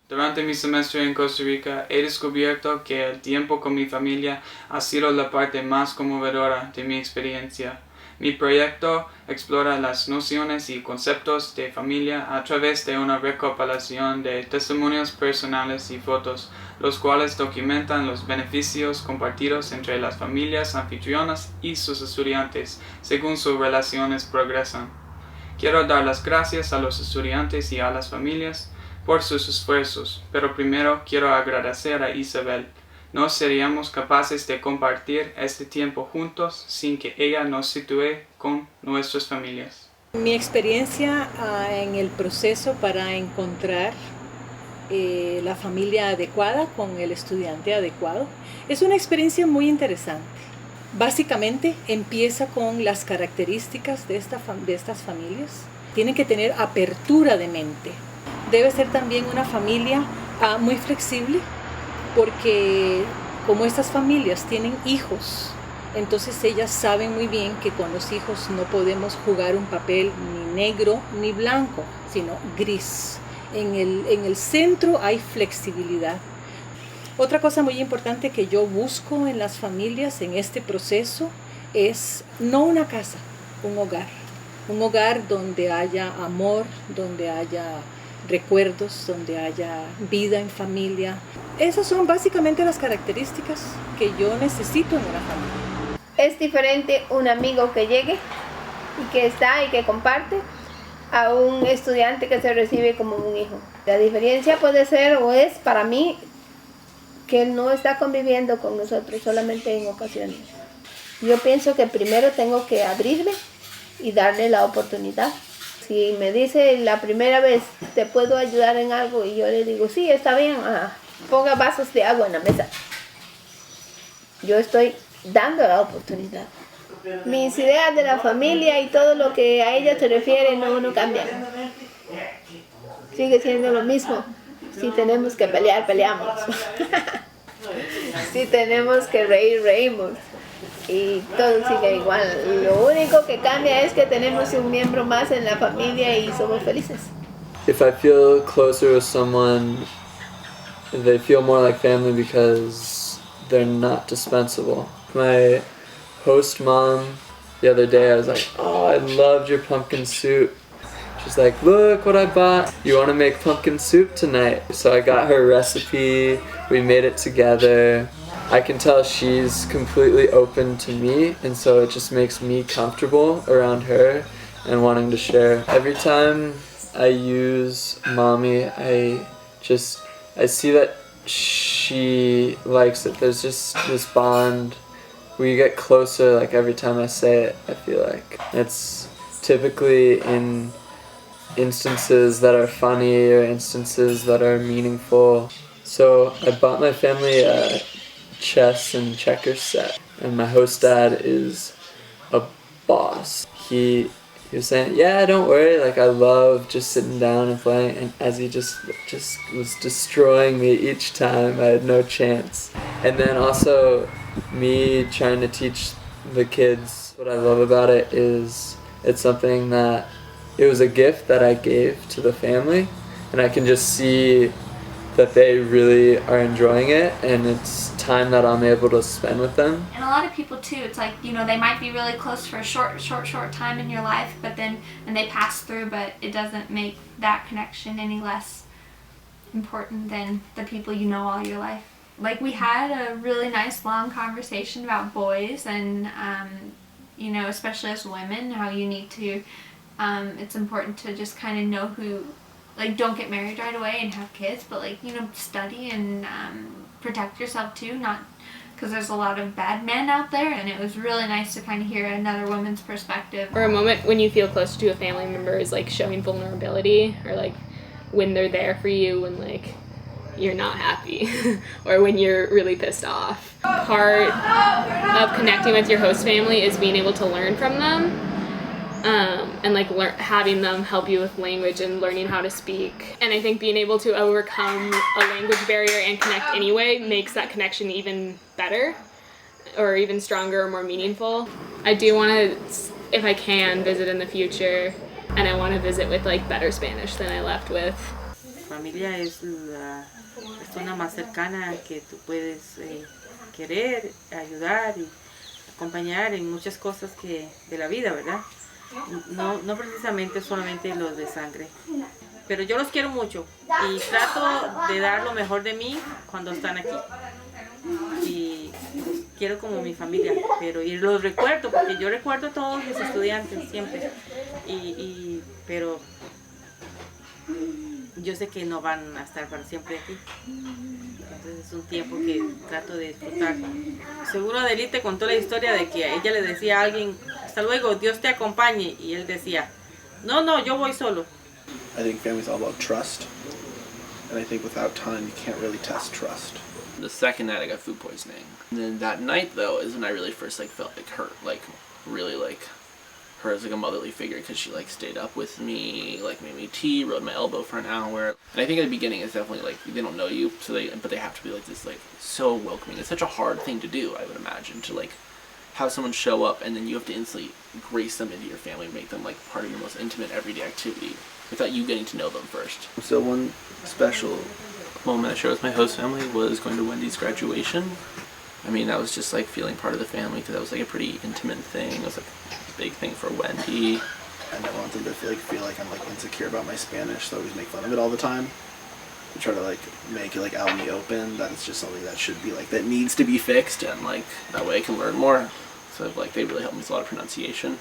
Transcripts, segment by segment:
Durante mi semestre en Costa Rica he descubierto que el tiempo con mi familia ha sido la parte más conmovedora de mi experiencia. Mi proyecto explora las nociones y conceptos de familia a través de una recopilación de testimonios personales y fotos, los cuales documentan los beneficios compartidos entre las familias anfitrionas y sus estudiantes, según sus relaciones progresan. Quiero dar las gracias a los estudiantes y a las familias por sus esfuerzos, pero primero quiero agradecer a Isabel. No seríamos capaces de compartir este tiempo juntos sin que ella nos sitúe con nuestras familias. Mi experiencia en el proceso para encontrar la familia adecuada con el estudiante adecuado es una experiencia muy interesante. Básicamente empieza con las características de estas familias. Tienen que tener apertura de mente. Debe ser también una familia muy flexible, porque como estas familias tienen hijos, entonces ellas saben muy bien que con los hijos no podemos jugar un papel ni negro ni blanco, sino gris. En el centro hay flexibilidad. Otra cosa muy importante que yo busco en las familias en este proceso es no una casa, un hogar. Un hogar donde haya amor, donde haya recuerdos, donde haya vida en familia. Esas son básicamente las características que yo necesito en una familia. Es diferente un amigo que llegue y que está y que comparte a un estudiante que se recibe como un hijo. La diferencia puede ser o es para mí que él no está conviviendo con nosotros solamente en ocasiones. Yo pienso que primero tengo que abrirme y darle la oportunidad. Si me dice la primera vez, ¿te puedo ayudar en algo? Y yo le digo, sí, está bien, ponga vasos de agua en la mesa. Yo estoy dando la oportunidad. Mis ideas de la familia y todo lo que a ella se refiere no cambian. Sigue siendo lo mismo. Si tenemos que pelear, peleamos. Si tenemos que reír, reímos. Y todo sigue igual. Lo único que cambia es que tenemos un miembro más en la familia y somos felices. If I feel closer with someone, they feel more like family because they're not dispensable. My host mom, the other day I was like, oh, I loved your pumpkin soup. She's like, look what I bought. You want to make pumpkin soup tonight? So I got her recipe, we made it together. I can tell she's completely open to me, and so it just makes me comfortable around her and wanting to share. Every time I use mommy, I see that she likes it. There's just this bond. We get closer like every time I say it, I feel like. It's typically in instances that are funny or instances that are meaningful. So I bought my family a chess and checkers set, and my host dad is a boss. He was saying, yeah, don't worry, like I love just sitting down and playing, and as he just was destroying me each time, I had no chance. And then also me trying to teach the kids, what I love about it is it's something that it was a gift that I gave to the family, and I can just see that they really are enjoying it, and it's time that I'm able to spend with them. And a lot of people too, it's like, you know, they might be really close for a short time in your life, but then, and they pass through, but it doesn't make that connection any less important than the people you know all your life. Like, we had a really nice long conversation about boys and, you know, especially as women, how you need to, it's important to just kind of know who, like, don't get married right away and have kids, but, like, you know, study and protect yourself too, not because there's a lot of bad men out there, and it was really nice to kind of hear another woman's perspective. Or a moment when you feel close to a family member is like showing vulnerability, or like when they're there for you when like you're not happy or when you're really pissed off. Part of connecting with your host family is being able to learn from them. And like having them help you with language and learning how to speak. And I think being able to overcome a language barrier and connect anyway makes that connection even better or even stronger or more meaningful. I do want to, if I can, visit in the future, and I want to visit with like better Spanish than I left with. familia es la persona más cercana que tú puedes querer, ayudar y acompañar en muchas cosas de la vida, ¿verdad? No precisamente solamente los de sangre. Pero yo los quiero mucho y trato de dar lo mejor de mí cuando están aquí. Y los quiero como mi familia, y los recuerdo, porque yo recuerdo a todos mis estudiantes siempre. Pero yo sé que no van a estar para siempre aquí. Entonces es un tiempo que trato de disfrutar. Seguro Adelie te contó la historia de que ella le decía a alguien, hasta luego, Dios te acompañe. Y él decía, no, yo voy solo. I think family's all about trust. And I think without time, you can't really test trust. The second night I got food poisoning. And then that night though is when I really first felt her, really her as a motherly figure, because she stayed up with me, made me tea, rubbed my elbow for an hour. And I think at the beginning it's definitely they don't know you, but they have to be this so welcoming. It's such a hard thing to do, I would imagine, to have someone show up and then you have to instantly grace them into your family and make them part of your most intimate everyday activity without you getting to know them first. So one special moment I shared with my host family was going to Wendy's graduation. I mean, that was just feeling part of the family, because that was a pretty intimate thing. It was a big thing for Wendy. I never want them to feel like I'm insecure about my Spanish, so I always make fun of it all the time. I try to make it out in the open, that it's just something that should be that needs to be fixed, and that way I can learn more. So they really helped me with a lot of pronunciation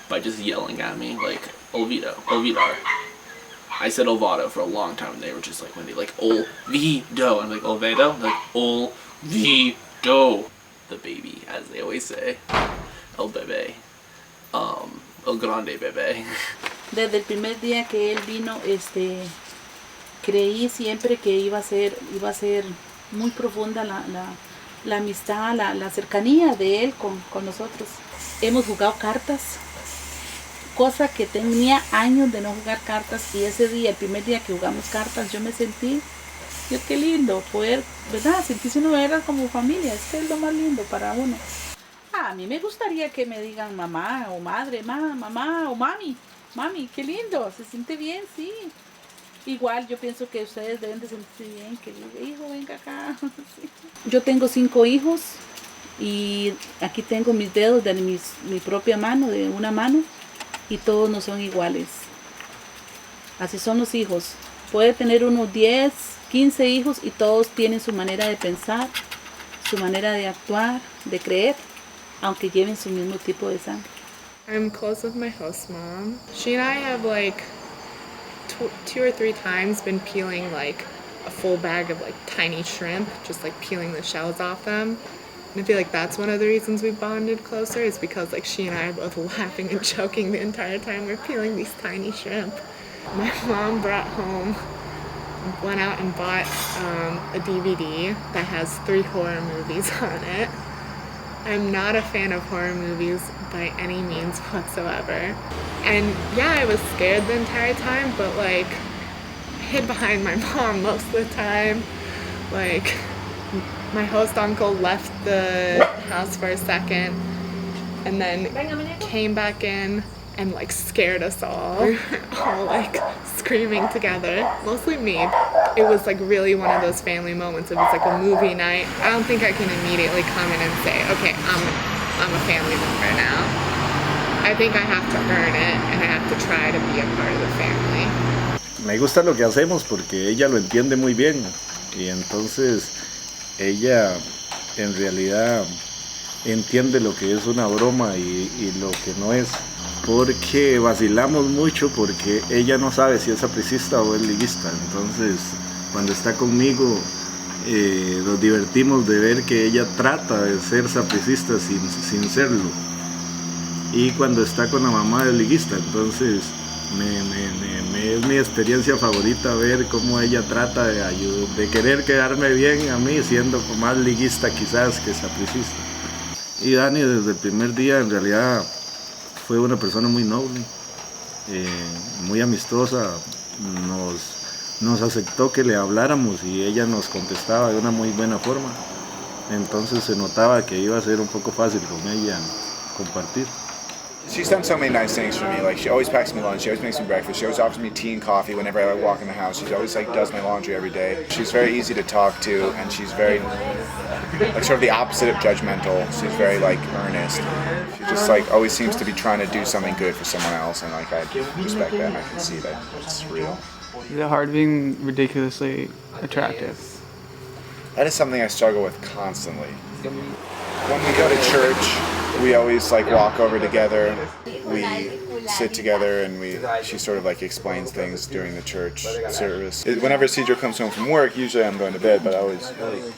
by just yelling at me Olvido, Olvidar. I said Olvado for a long time, and they were just Wendy, Olvido. I'm Olvedo? Olvido. The baby, as they always say. El bebé. El grande bebé. Desde el primer día que él vino, creí siempre que iba a ser muy profunda la amistad, la cercanía de él con nosotros. Hemos jugado cartas, cosa que tenía años de no jugar cartas, y ese día, el primer día que jugamos cartas, yo me sentí, Dios, qué lindo poder, ¿verdad? Sentirse uno era como familia, es lo más lindo para uno. A mí me gustaría que me digan mamá o madre, mamá o mami, qué lindo, se siente bien, sí. Igual yo pienso que ustedes deben de sentirse bien, que hijo, venga acá. Sí. Yo tengo 5 hijos y aquí tengo mis dedos de mi propia mano, de una mano, y todos no son iguales. Así son los hijos. Puede tener unos 10, 15 hijos y todos tienen su manera de pensar, su manera de actuar, de creer, aunque lleven su mismo tipo de sangre. I'm close with my host mom. She and I have 2 or 3 times been peeling a full bag of tiny shrimp, just peeling the shells off them. And I feel that's one of the reasons we bonded closer, is because she and I are both laughing and joking the entire time we're peeling these tiny shrimp. My mom went out and bought a DVD that has 3 horror movies on it. I'm not a fan of horror movies by any means whatsoever. And yeah, I was scared the entire time, but I hid behind my mom most of the time. My host uncle left the house for a second and then came back in and scared us all. We were all screaming together, mostly me. It was really one of those family moments. It was a movie night. I don't think I can immediately come in and say, okay, I'm a family member now. I think I have to earn it, and I have to try to be a part of the family. Me gusta lo que hacemos porque ella lo entiende muy bien, y entonces ella en realidad entiende lo que es una broma y lo que no es, porque vacilamos mucho, porque ella no sabe si es sapricista o es liguista. Entonces cuando está conmigo nos divertimos de ver que ella trata de ser sapricista sin serlo, y cuando está con la mamá es liguista. Entonces es mi experiencia favorita ver cómo ella trata de querer quedarme bien a mí, siendo más liguista quizás que sapricista. Y Dani desde el primer día en realidad fue una persona muy noble, muy amistosa, nos aceptó que le habláramos y ella nos contestaba de una muy buena forma. Entonces se notaba que iba a ser un poco fácil con ella compartir. She's done so many nice things for me. Like, she always packs me lunch, she always makes me breakfast, she always offers me tea and coffee whenever I walk in the house. She always like does my laundry every day. She's very easy to talk to, and she's very like sort of the opposite of judgmental. She's very like earnest. She just like always seems to be trying to do something good for someone else, and like I respect that and I can see that it's real. Is it hard being ridiculously attractive? That is something I struggle with constantly. When we go to church, we always like walk over together. We sit together and she sort of like explains things during the church service. Whenever Cedro comes home from work, usually I'm going to bed, but I always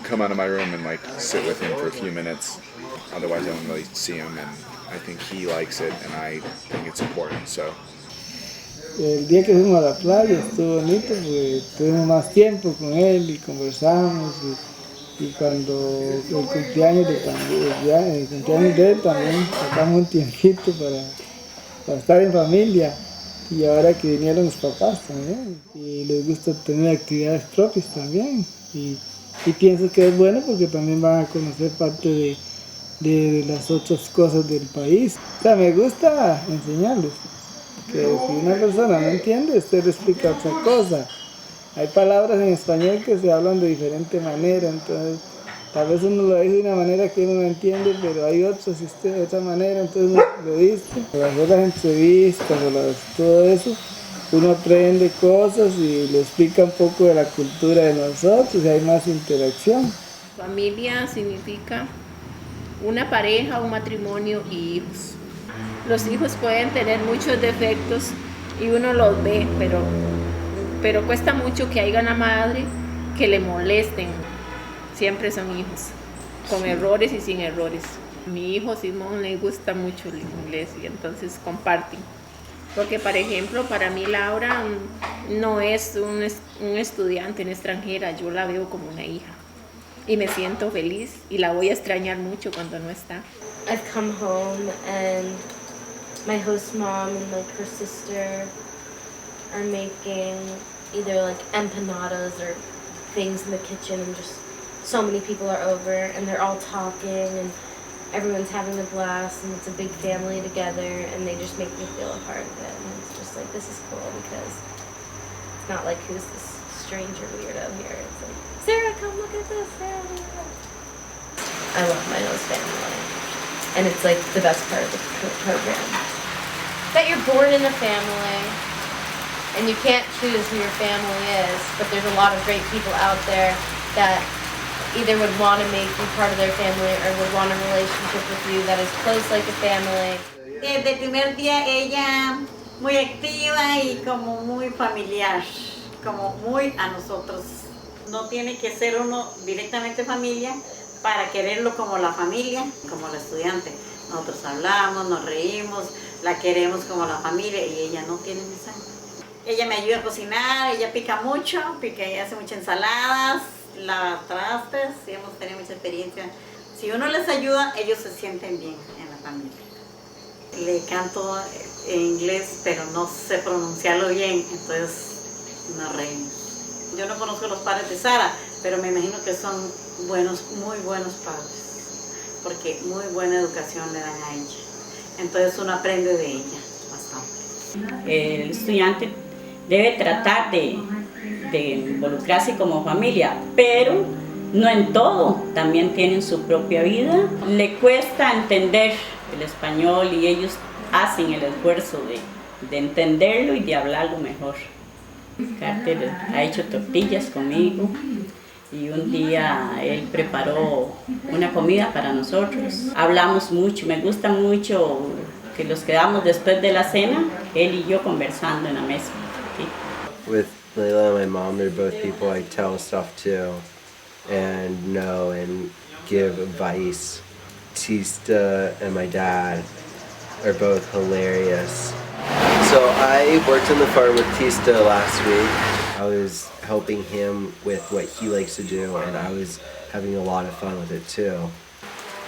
come out of my room and like sit with him for a few minutes. Otherwise I don't really see him, and I think he likes it and I think it's important, so. El día que fuimos a la playa estuvo bonito porque tuvimos más tiempo con él y conversamos y cuando el cumpleaños de él también sacamos un tiempito para estar en familia, y ahora que vinieron los papás también y les gusta tener actividades propias también y pienso que es bueno porque también van a conocer parte de las otras cosas del país. O sea, me gusta enseñarles. Que si una persona no entiende, usted le explica otra cosa. Hay palabras en español que se hablan de diferente manera, entonces tal vez uno lo dice de una manera que uno no entiende, pero hay otros de otra manera, entonces uno lo dice. Al hacer las entrevistas o todo eso, uno aprende cosas y le explica un poco de la cultura de nosotros y hay más interacción. Familia significa una pareja, un matrimonio y hijos. Los hijos pueden tener muchos defectos y uno los ve, pero cuesta mucho que haya una madre que le molesten. Siempre son hijos, con errores y sin errores. A mi hijo Simón le gusta mucho el inglés y entonces comparten. Porque, por ejemplo, para mí Laura no es un estudiante, una extranjera, yo la veo como una hija. Y me siento feliz y la voy a extrañar mucho cuando no está. I've come home and my host mom and like her sister are making either like empanadas or things in the kitchen, and just so many people are over and they're all talking and everyone's having a blast, and it's a big family together, and they just make me feel a part of it. And it's just like, this is cool because it's not like who's this stranger weirdo here. It's like, Sarah, come look at this, Sarah. I love my host family, and it's like the best part of the program. That you're born in a family, and you can't choose who your family is, but there's a lot of great people out there that either would want to make you part of their family or would want a relationship with you that is close like a family. Desde el primer día ella muy activa y como muy familiar, como muy a nosotros. No tiene que ser uno directamente familia para quererlo como la familia, como la estudiante. Nosotros hablamos, nos reímos, la queremos como la familia y ella no tiene ni sangre. Ella me ayuda a cocinar, ella pica mucho, ella hace muchas ensaladas, lava trastes, y hemos tenido mucha experiencia. Si uno les ayuda, ellos se sienten bien en la familia. Le canto en inglés, pero no sé pronunciarlo bien, entonces nos reímos. Yo no conozco a los padres de Sara, pero me imagino que son buenos, muy buenos padres, porque muy buena educación le dan a ella. Entonces uno aprende de ella bastante. El estudiante debe tratar de involucrarse como familia, pero no en todo, también tienen su propia vida. Le cuesta entender el español y ellos hacen el esfuerzo de entenderlo y de hablarlo mejor. Carter ha hecho tortillas conmigo y un día él preparó una comida para nosotros. Hablamos mucho, me gusta mucho que los quedamos después de la cena, él y yo conversando en la mesa. ¿Sí? With Layla and my mom, they're both people I tell stuff to and know and give advice. Tista and my dad are both hilarious. So I worked on the farm with Tista last week. I was helping him with what he likes to do, and I was having a lot of fun with it too.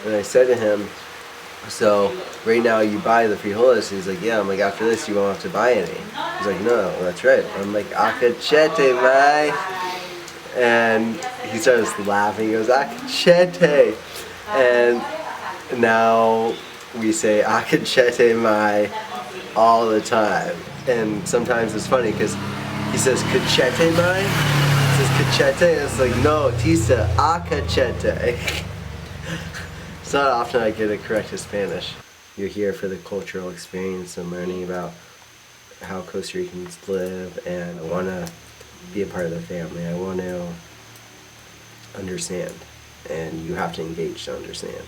And I said to him, so right now you buy the frijoles? He's like, yeah. I'm like, after this you won't have to buy any. He's like, no, that's right. I'm like, acachete, man. And he starts laughing. He goes, acachete. And now we say akachete mai all the time. And sometimes it's funny because he says kachete mai, he says kachete, and it's like, no, tisa, akachete. It's not often I get it correct in Spanish. You're here for the cultural experience and learning about how Costa Ricans live, and I want to be a part of the family. I want to understand, and you have to engage to understand.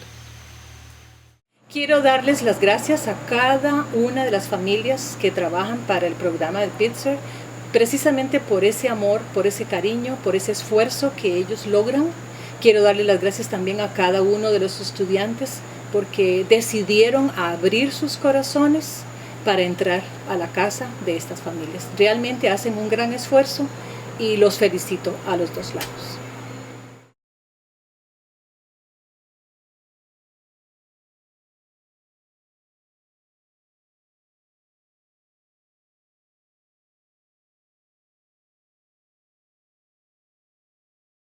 Quiero darles las gracias a cada una de las familias que trabajan para el programa de Pitzer, precisamente por ese amor, por ese cariño, por ese esfuerzo que ellos logran. Quiero darles las gracias también a cada uno de los estudiantes porque decidieron abrir sus corazones para entrar a la casa de estas familias. Realmente hacen un gran esfuerzo y los felicito a los dos lados.